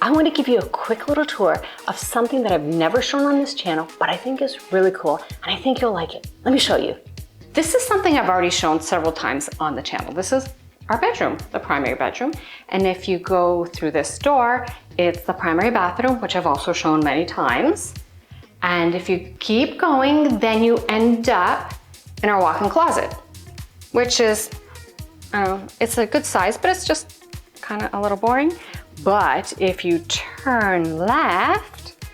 I want to give you a quick little tour of something that I've never shown on this channel, but I think is really cool, and I think you'll like it. Let me show you. This is something I've already shown several times on the channel. This is our bedroom, the primary bedroom. And if you go through this door, it's the primary bathroom, which I've also shown many times. And if you keep going, then you end up in our walk-in closet, which is, I don't know, it's a good size, but it's just kind of a little boring. But if you turn left,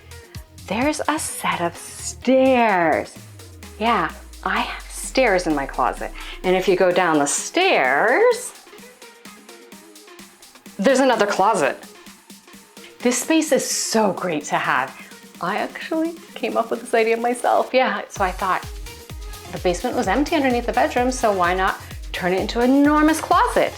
there's a set of stairs. Yeah, I have stairs in my closet. And if you go down the stairs, there's another closet. This space is so great to have. I actually came up with this idea myself. Yeah, so I thought the basement was empty underneath the bedroom, so why not turn it into an enormous closet?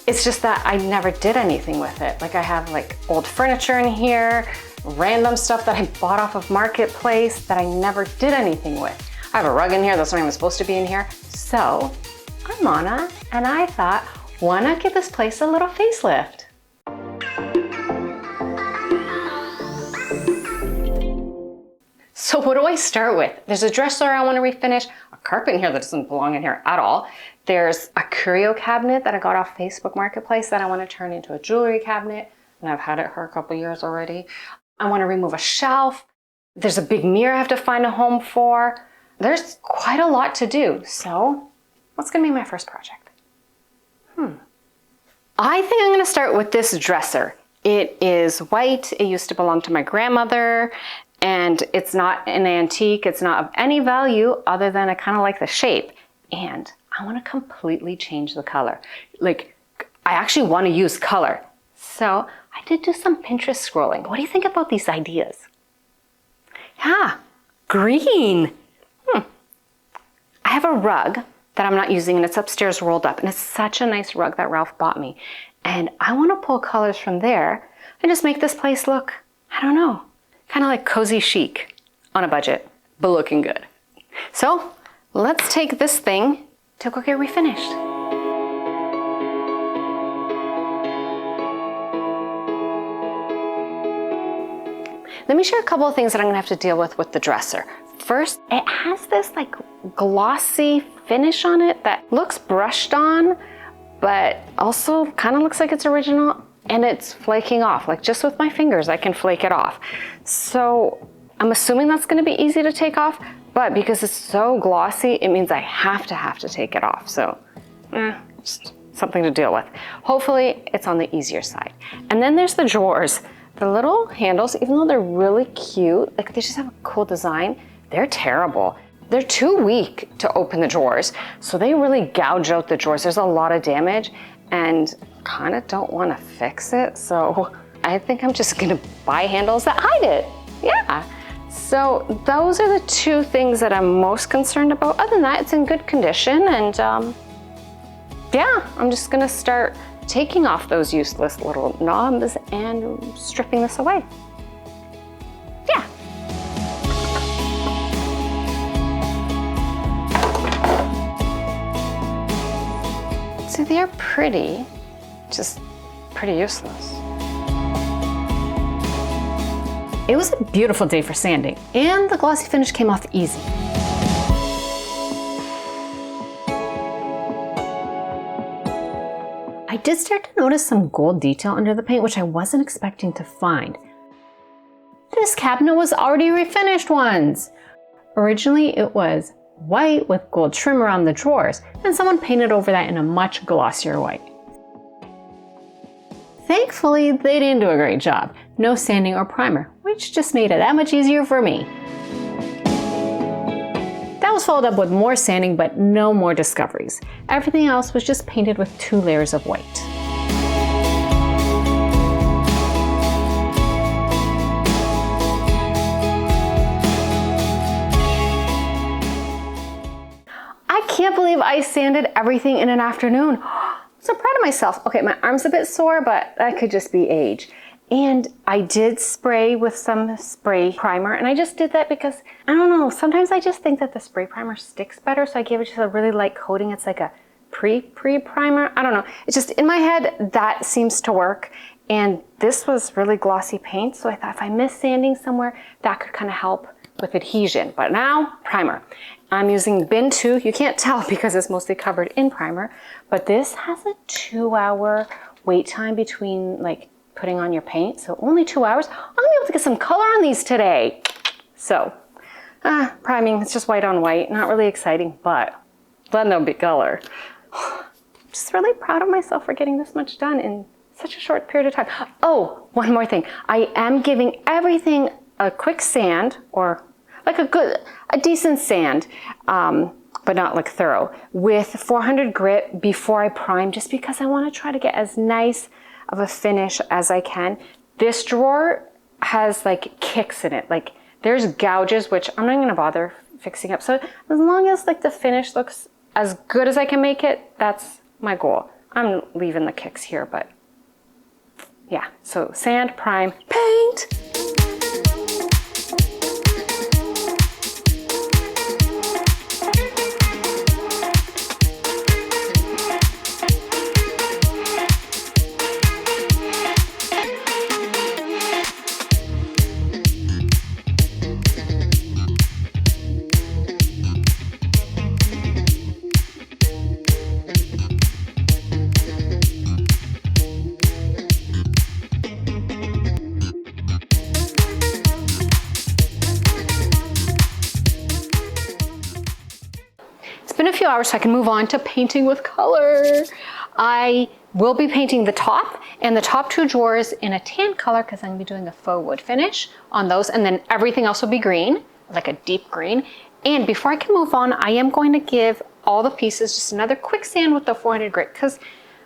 It's just that I never did anything with it. Like I have like old furniture in here, random stuff that I bought off of Marketplace that I never did anything with. I have a rug in here that's not even supposed to be in here. So I'm Mona, and I thought, why not give this place a little facelift? So what do I start with? There's a dresser I want to refinish, a carpet in here that doesn't belong in here at all. There's a curio cabinet that I got off Facebook Marketplace that I want to turn into a jewelry cabinet, and I've had it for a couple years already. I want to remove a shelf. There's a big mirror I have to find a home for. There's quite a lot to do. So what's going to be my first project? I think I'm going to start with this dresser. It is white. It used to belong to my grandmother, and it's not an antique. It's not of any value other than I kind of like the shape. And I want to completely change the color. Like, I actually want to use color. So I did do some Pinterest scrolling. What do you think about these ideas? Yeah, green. I have a rug that I'm not using, and it's upstairs rolled up, and it's such a nice rug that Ralph bought me. And I want to pull colors from there and just make this place look, I don't know, kind of like cozy chic on a budget, but looking good. So let's take this thing to go get refinished. Let me share a couple of things that I'm gonna have to deal with the dresser. First, it has this like glossy finish on it that looks brushed on, but also kind of looks like it's original, and it's flaking off. Like just with my fingers, I can flake it off. So I'm assuming that's gonna be easy to take off, but because it's so glossy, it means I have to take it off. So, just something to deal with. Hopefully it's on the easier side. And then there's the drawers. The little handles, even though they're really cute, like they just have a cool design, they're terrible. They're too weak to open the drawers, so they really gouge out the drawers. There's a lot of damage, and kind of don't want to fix it, so I think I'm just gonna buy handles that hide it. Yeah. So those are the two things that I'm most concerned about. Other than that, it's in good condition, and yeah, I'm just gonna start taking off those useless little knobs and stripping this away. Yeah. So they're pretty, just pretty useless. It was a beautiful day for sanding, and the glossy finish came off easy. I did start to notice some gold detail under the paint, which I wasn't expecting to find. This cabinet was already refinished once. Originally it was white with gold trim around the drawers, and someone painted over that in a much glossier white. Thankfully, they didn't do a great job. No sanding or primer, which just made it that much easier for me. That was followed up with more sanding, but no more discoveries. Everything else was just painted with 2 layers of white. I can't believe I sanded everything in an afternoon. I'm so proud of myself. Okay, my arm's a bit sore, but that could just be age. And I did spray with some spray primer, and I just did that because, I don't know, sometimes I just think that the spray primer sticks better, so I gave it just a really light coating. It's like a pre-primer. I don't know. It's just in my head, that seems to work. And this was really glossy paint, so I thought if I miss sanding somewhere, that could kind of help with adhesion. But now, primer. I'm using bin 2. You can't tell because it's mostly covered in primer, but this has a 2-hour wait time between like putting on your paint, so only 2 hours. I'm gonna be able to get some color on these today. So, priming, it's just white on white, not really exciting, but then there'll be color. Just really proud of myself for getting this much done in such a short period of time. Oh, one more thing. I am giving everything a quick sand, or like a decent sand, but not like thorough, with 400 grit before I prime, just because I want to try to get as nice of a finish as I can. This drawer has like kicks in it. Like there's gouges, which I'm not gonna bother fixing up. So as long as like the finish looks as good as I can make it, that's my goal. I'm leaving the kicks here, but yeah. So sand, prime, paint. Been a few hours so I can move on to painting with color. I will be painting the top and the top 2 drawers in a tan color because I'm gonna be doing a faux wood finish on those, and then everything else will be green, like a deep green. And before I can move on, I am going to give all the pieces just another quick sand with the 400 grit, because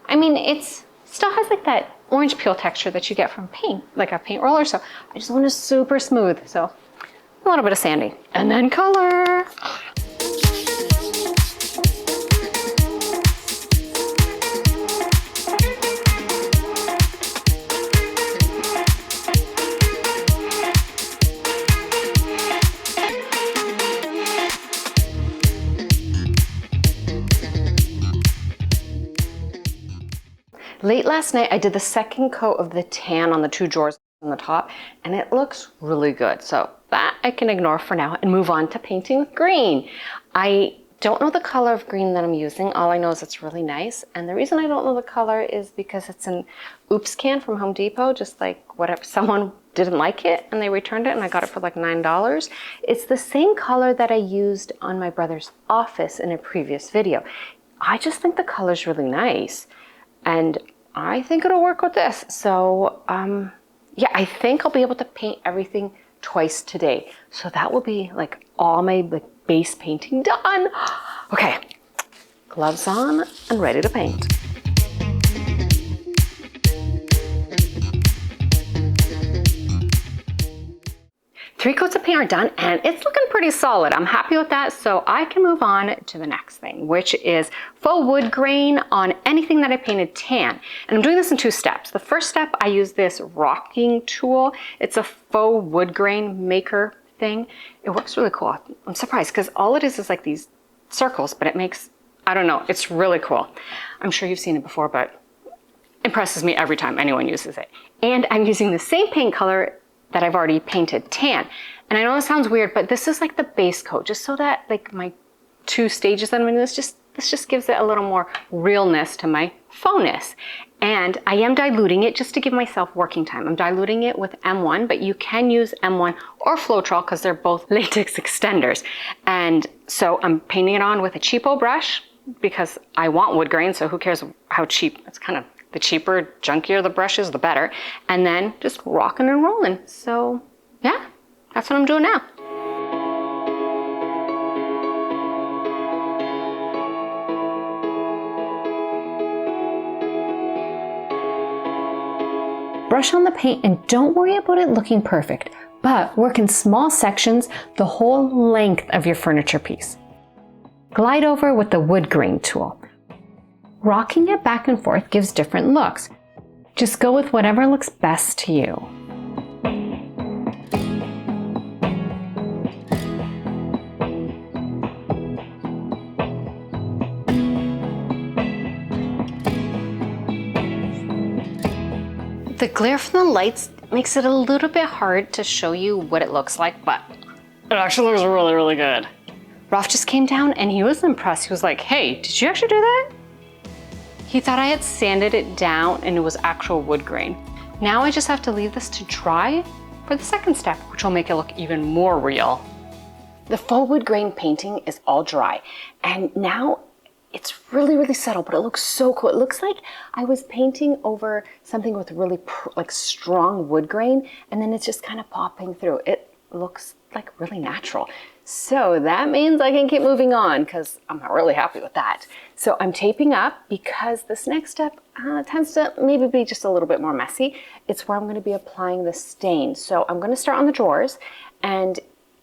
I mean it's still has like that orange peel texture that you get from paint, like a paint roller. So I just want it super smooth. So a little bit of sanding and then color. Late last night, I did the second coat of the tan on the 2 drawers on the top, and it looks really good. So that I can ignore for now and move on to painting with green. I don't know the color of green that I'm using. All I know is it's really nice. And the reason I don't know the color is because it's an oops can from Home Depot, just like whatever, someone didn't like it and they returned it and I got it for like $9. It's the same color that I used on my brother's office in a previous video. I just think the color's really nice. And I think it'll work with this. So yeah, I think I'll be able to paint everything twice today. So that will be like all my like base painting done. Okay, gloves on and ready to paint. Three coats of paint are done and it's looking pretty solid. I'm happy with that, so I can move on to the next thing, which is faux wood grain on anything that I painted tan. And I'm doing this in 2 steps. The first step, I use this rocking tool. It's a faux wood grain maker thing. It works really cool. I'm surprised because all it is like these circles, but it makes, I don't know, it's really cool. I'm sure you've seen it before, but it impresses me every time anyone uses it. And I'm using the same paint color that I've already painted tan. And I know this sounds weird, but this is like the base coat, just so that like my 2 stages that I'm doing, this just gives it a little more realness to my faux-ness. And I am diluting it just to give myself working time. I'm diluting it with M1, but you can use M1 or Floetrol because they're both latex extenders. And so I'm painting it on with a cheapo brush because I want wood grain, so who cares how cheap, it's kind of, the cheaper, junkier the brush is, the better. And then just rocking and rolling. So yeah, that's what I'm doing now. Brush on the paint and don't worry about it looking perfect, but work in small sections the whole length of your furniture piece. Glide over with the wood grain tool. Rocking it back and forth gives different looks. Just go with whatever looks best to you. The glare from the lights makes it a little bit hard to show you what it looks like, but it actually looks really, really good. Rolf just came down and he was impressed. He was like, hey, did you actually do that? He thought I had sanded it down and it was actual wood grain. Now I just have to leave this to dry for the second step, which will make it look even more real. The faux wood grain painting is all dry, and now it's really, really subtle, but it looks so cool. It looks like I was painting over something with really like strong wood grain, and then it's just kind of popping through. It looks like really natural. So that means I can keep moving on because I'm not really happy with that. So I'm taping up because this next step tends to maybe be just a little bit more messy. It's where I'm going to be applying the stain. So I'm going to start on the drawers, and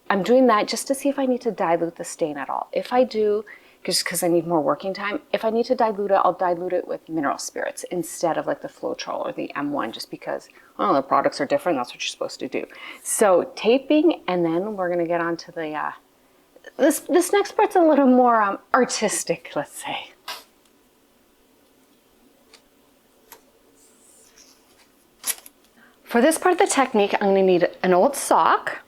I'm doing that just to see if I need to dilute the stain at all. If I do, just because I need more working time, if I need to dilute it, I'll dilute it with mineral spirits instead of like the Floetrol or the M1, just because, well, the products are different. That's what you're supposed to do. So taping, and then we're going to get on to the, this next part's a little more artistic, let's say. For this part of the technique, I'm going to need an old sock,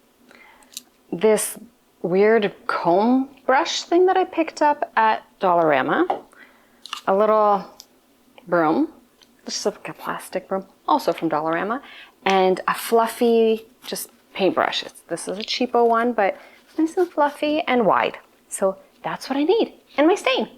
this weird comb brush thing that I picked up at Dollarama, a little broom, just like a plastic broom, also from Dollarama, and a fluffy just paintbrush. This is a cheapo one, but it's nice and fluffy and wide. So that's what I need, and my stain.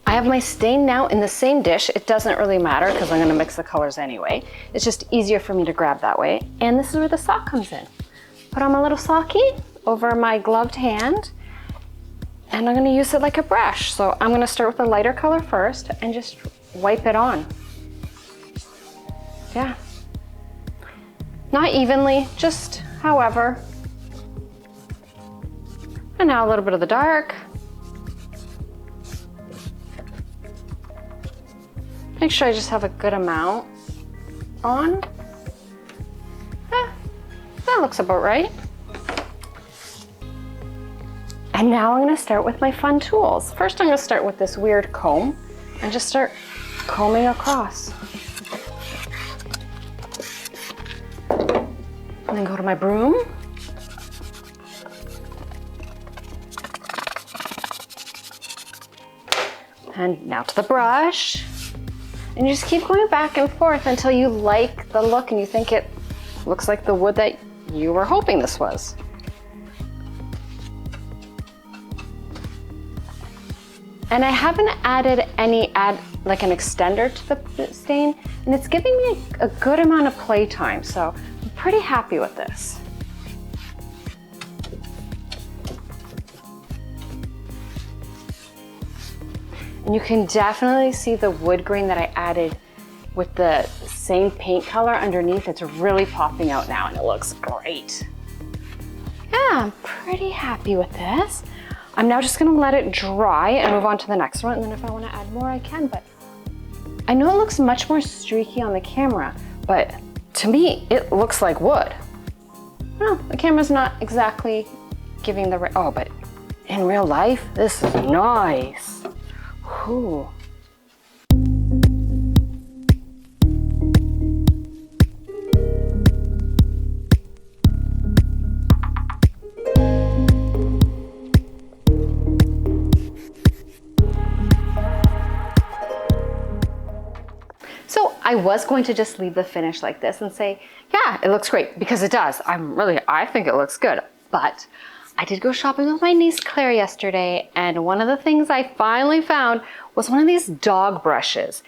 I have my stain now in the same dish. It doesn't really matter because I'm going to mix the colors anyway. It's just easier for me to grab that way. And this is where the sock comes in. Put on my little socky over my gloved hand, and I'm going to use it like a brush. So I'm going to start with the lighter color first and just wipe it on. Yeah. Not evenly, just however. And now a little bit of the dark. Make sure I just have a good amount on. That looks about right. And now I'm gonna start with my fun tools. First I'm gonna start with this weird comb and just start combing across. And then go to my broom. And now to the brush. And you just keep going back and forth until you like the look and you think it looks like the wood that you were hoping this was. And I haven't added like an extender to the stain, and it's giving me a good amount of play time, so I'm pretty happy with this. And you can definitely see the wood grain that I added with the same paint color underneath. It's really popping out now and it looks great. Yeah, I'm pretty happy with this. I'm now just gonna let it dry and move on to the next one. And then if I wanna add more, I can, but I know it looks much more streaky on the camera, but to me, it looks like wood. Well, the camera's not exactly giving the right, oh, but in real life, this is nice. Ooh. So I was going to just leave the finish like this and say, yeah, it looks great, because it does. I think it looks good, but I did go shopping with my niece Claire yesterday, and one of the things I finally found was one of these dog brushes.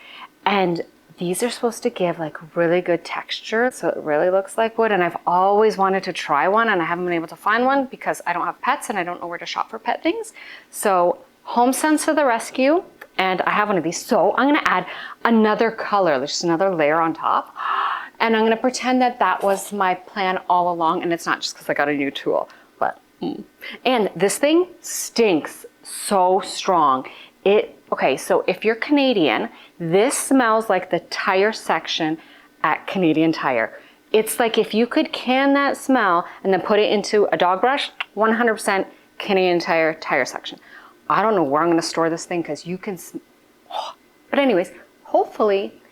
And these are supposed to give like really good texture, so it really looks like wood. And I've always wanted to try one, and I haven't been able to find one because I don't have pets and I don't know where to shop for pet things. So HomeSense to the rescue, and I have one of these. So I'm gonna add another color, just another layer on top. And I'm gonna pretend that that was my plan all along, and it's not just because I got a new tool. And this thing stinks so strong. Okay, so if you're Canadian, this smells like the tire section at Canadian Tire. It's like if you could can that smell and then put it into a dog brush, 100% canning an entire tire section. I don't know where I'm gonna store this thing because you can, but anyways, hopefully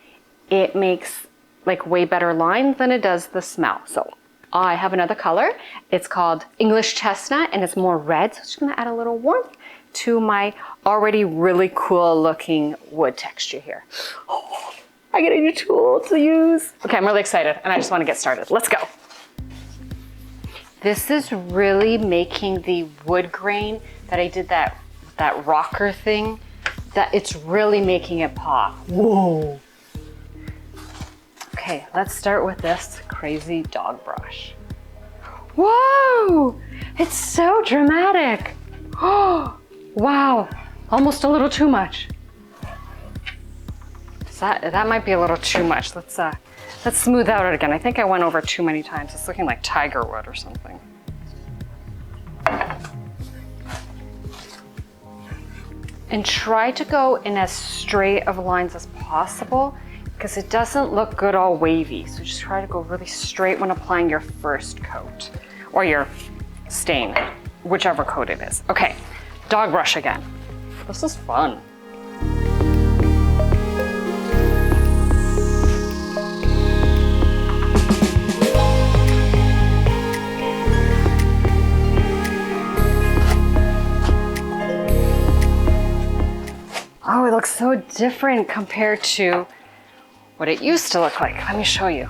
it makes like way better lines than it does the smell. So I have another color. It's called English Chestnut and it's more red. So I'm just gonna add a little warmth to my already really cool looking wood texture here. Oh, I get a new tool to use. Okay, I'm really excited and I just wanna get started. Let's go. This is really making the wood grain that I did that rocker thing, that it's really making it pop. Whoa. Okay, let's start with this crazy dog brush. Whoa, it's so dramatic. Oh, wow, almost a little too much. That might be a little too much. Let's smooth out it again. I think I went over too many times. It's looking like tiger wood or something. And try to go in as straight of lines as possible because it doesn't look good all wavy. So just try to go really straight when applying your first coat or your stain, whichever coat it is. Okay, dog brush again. This is fun. Oh, it looks so different compared to what it used to look like. Let me show you.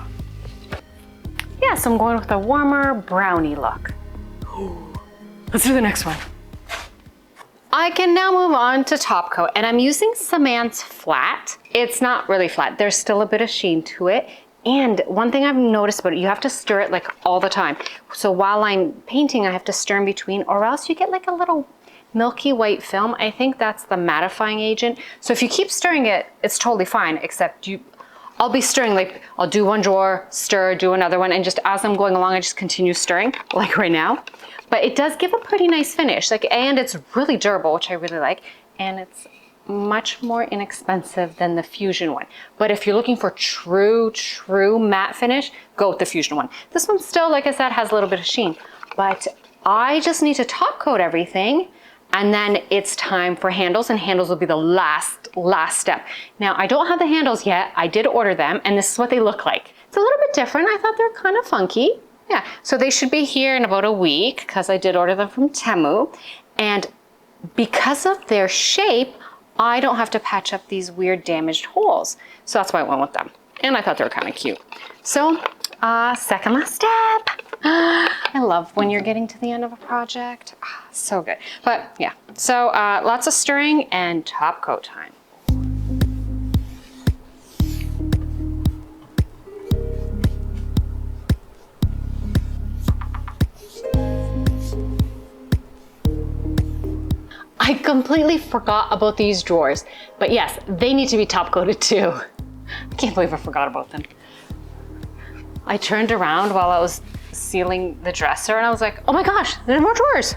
Yeah, so I'm going with a warmer brownie look. Let's do the next one. I can now move on to Topcoat and I'm using Samant's flat. It's not really flat. There's still a bit of sheen to it. And one thing I've noticed about it, you have to stir it like all the time. So while I'm painting, I have to stir in between or else you get like a little milky white film. I think that's the mattifying agent. So if you keep stirring it, it's totally fine, except I'll be stirring, like I'll do one drawer, stir, do another one, and just as I'm going along, I just continue stirring, like right now. But it does give a pretty nice finish, and it's really durable, which I really like, and it's much more inexpensive than the Fusion one. But if you're looking for true matte finish, go with the Fusion one. This one still, like I said, has a little bit of sheen, but I just need to top coat everything. And then it's time for handles, and handles will be the last step. Now, I don't have the handles yet. I did order them, and this is what they look like. It's a little bit different. I thought they were kind of funky. Yeah, so they should be here in about a week because I did order them from Temu. And because of their shape, I don't have to patch up these weird damaged holes. So that's why I went with them. And I thought they were kind of cute. So, second last step. I love when you're getting to the end of a project. So good. But yeah, so lots of stirring and top coat time. I completely forgot about these drawers, but yes, they need to be top coated too. I can't believe I forgot about them. I turned around while I was sealing the dresser and I was like, oh my gosh, there's more drawers.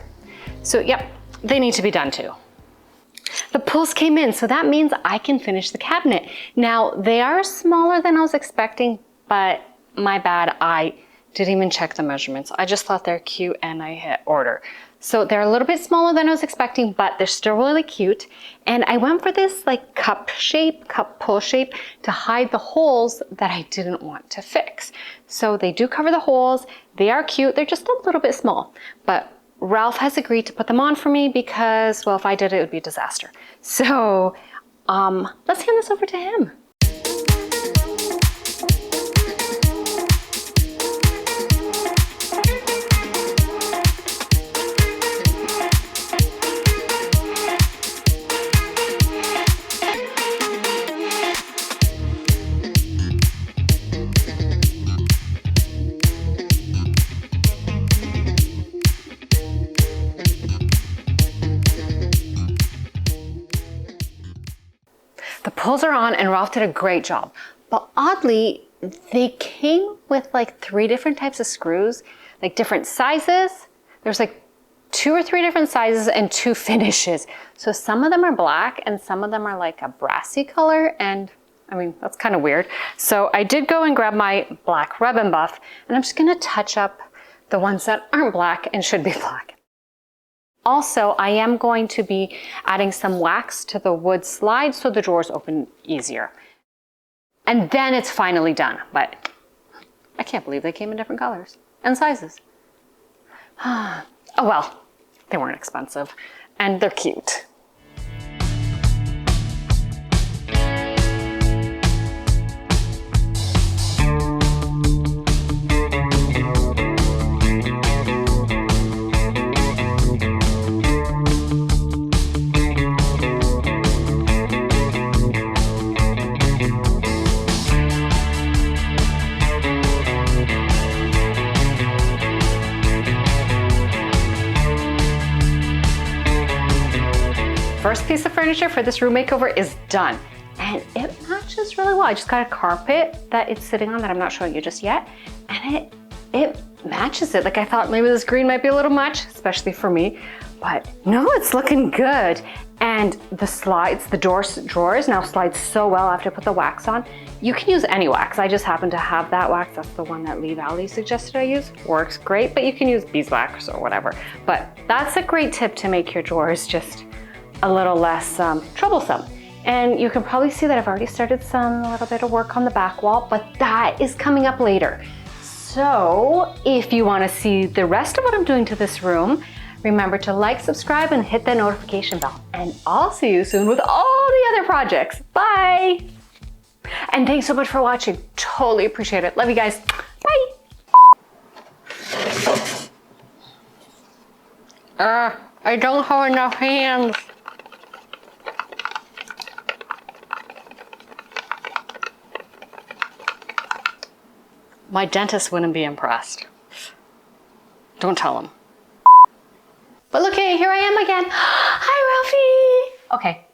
So yep, they need to be done too. The pulls came in, so that means I can finish the cabinet. Now, they are smaller than I was expecting, but my bad, I didn't even check the measurements. I just thought they're cute and I hit order. So they're a little bit smaller than I was expecting, but they're still really cute. And I went for this like cup pull shape to hide the holes that I didn't want to fix. So they do cover the holes. They are cute. They're just a little bit small, but Ralph has agreed to put them on for me because, well, if I did it, it would be a disaster. So let's hand this over to him. The pulls are on and Ralph did a great job. But oddly, they came with like 3 different types of screws, like different sizes. There's like 2 or 3 different sizes and 2 finishes. So some of them are black and some of them are like a brassy color, and I mean, that's kind of weird. So I did go and grab my black rub and buff, and I'm just gonna touch up the ones that aren't black and should be black. Also, I am going to be adding some wax to the wood slide so the drawers open easier. And then it's finally done, but I can't believe they came in different colors and sizes. Oh well, they weren't expensive and they're cute. First piece of furniture for this room makeover is done, and it matches really well. I just got a carpet that it's sitting on that I'm not showing you just yet, and it matches it. Like I thought maybe this green might be a little much, especially for me, but no, it's looking good. And the slides, the drawers now slide so well after I put the wax on. You can use any wax. I just happen to have that wax. That's the one that Lee Valley suggested I use. Works great, but you can use beeswax or whatever. But that's a great tip to make your drawers just a little less troublesome. And you can probably see that I've already started a little bit of work on the back wall, but that is coming up later. So if you want to see the rest of what I'm doing to this room, remember to like, subscribe, and hit that notification bell. And I'll see you soon with all the other projects. Bye! And thanks so much for watching. Totally appreciate it. Love you guys. Bye! I don't have enough hands. My dentist wouldn't be impressed. Don't tell him. But look, here I am again. Hi, Ralphie. Okay,